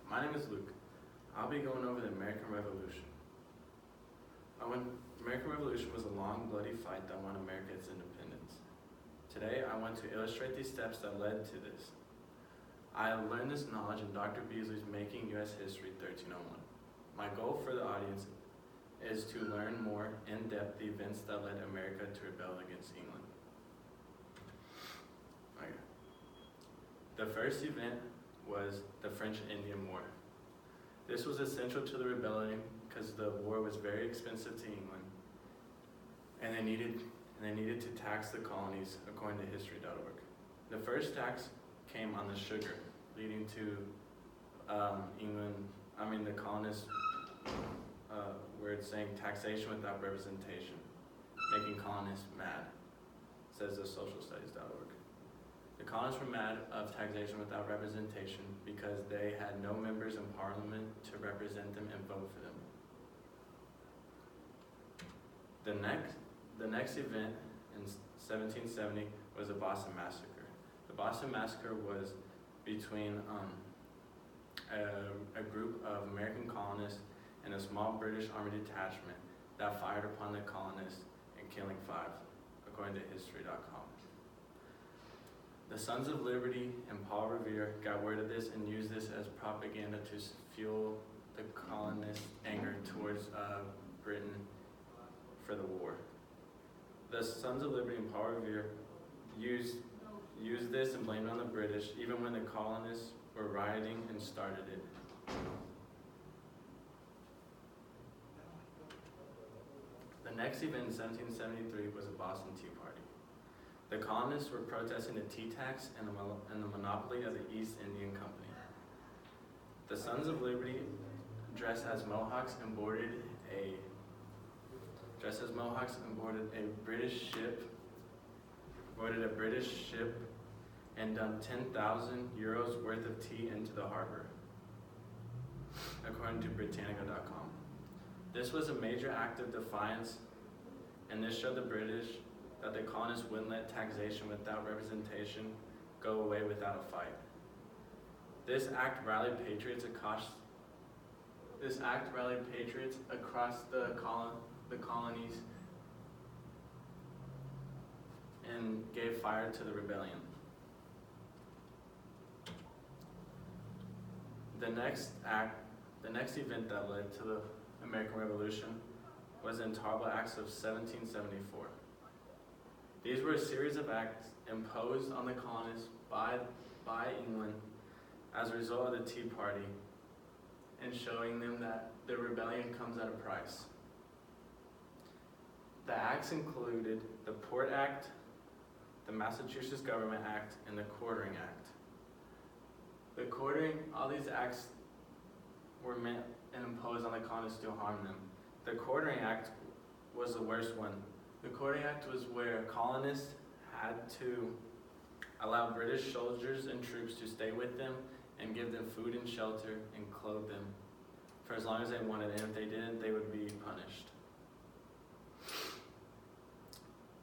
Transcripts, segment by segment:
My name is Luke. I'll be going over the American Revolution. American Revolution was a long, bloody fight that won America its independence. Today, I want to illustrate the steps that led to this. I learned this knowledge in Dr. Beasley's Making U.S. History 1301. My goal for the audience is to learn more in-depth the events that led America to rebel against England. Okay. The first event was the French Indian War. This was essential to the rebellion because the war was very expensive to England, and they needed to tax the colonies according to history.org. The first tax came on the sugar, leading to the colonists where it's saying taxation without representation, making colonists mad, says the socialstudies.org. The colonists were mad of taxation without representation because they had no members in parliament to represent them and vote for them. The next event in 1770 was the Boston Massacre. The Boston Massacre was between a group of American colonists and a small British Army detachment that fired upon the colonists and killing 5, according to history.com. The Sons of Liberty and Paul Revere got word of this and used this as propaganda to fuel the colonists' anger towards Britain for the war. The Sons of Liberty and Paul Revere used this and blamed it on the British, even when the colonists were rioting and started it. The next event in 1773 was the Boston Tea Party. The colonists were protesting the tea tax and the monopoly of the East Indian Company. The Sons of Liberty, dressed as Mohawks, boarded a British ship and dumped 10,000 euros worth of tea into the harbor, according to Britannica.com. This was a major act of defiance, and this showed the British that the colonists wouldn't let taxation without representation go away without a fight. This act rallied patriots across the colonies and gave fire to the rebellion. The next event that led to the American Revolution was the Intolerable Acts of 1774. These were a series of acts imposed on the colonists by England as a result of the Tea Party, and showing them that the rebellion comes at a price. The acts included the Port Act, the Massachusetts Government Act, and the Quartering Act. All these acts were meant and imposed on the colonists to harm them. The Quartering Act was the worst one. The Quartering Act was where colonists had to allow British soldiers and troops to stay with them and give them food and shelter and clothe them for as long as they wanted, and if they didn't, they would be punished.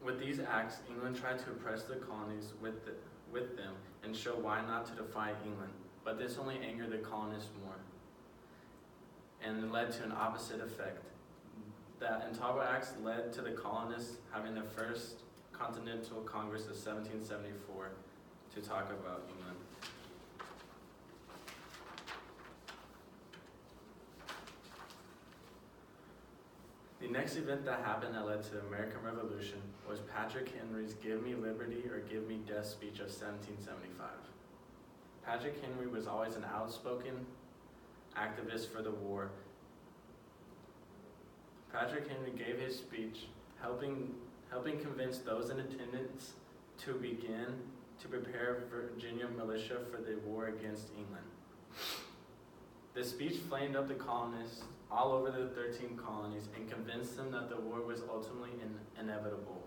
With these acts, England tried to oppress the colonies with them and show why not to defy England, but this only angered the colonists more, and it led to an opposite effect. The Intolerable Acts led to the colonists having the first Continental Congress of 1774 to talk about England. The next event that happened that led to the American Revolution was Patrick Henry's Give Me Liberty or Give Me Death speech of 1775. Patrick Henry was always an outspoken activist for the war. Patrick Henry gave his speech helping convince those in attendance to begin to prepare Virginia militia for the war against England. The speech flamed up the colonists all over the 13 colonies and convinced them that the war was ultimately inevitable.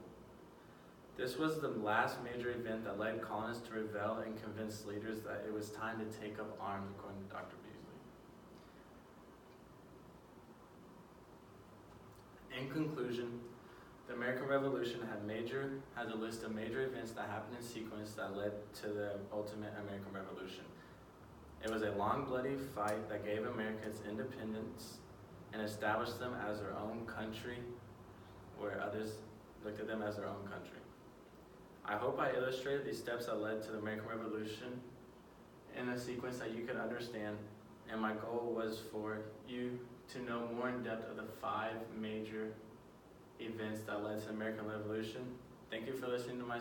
This was the last major event that led colonists to rebel and convince leaders that it was time to take up arms, according to Dr. Beasley. In conclusion, the American Revolution has a list of major events that happened in sequence that led to the ultimate American Revolution. It was a long, bloody fight that gave America its independence and established them as their own country, where others looked at them as their own country. I hope I illustrated these steps that led to the American Revolution in a sequence that you could understand, and my goal was for you to know more in depth of the 5 major events that led to the American Revolution. Thank you for listening to my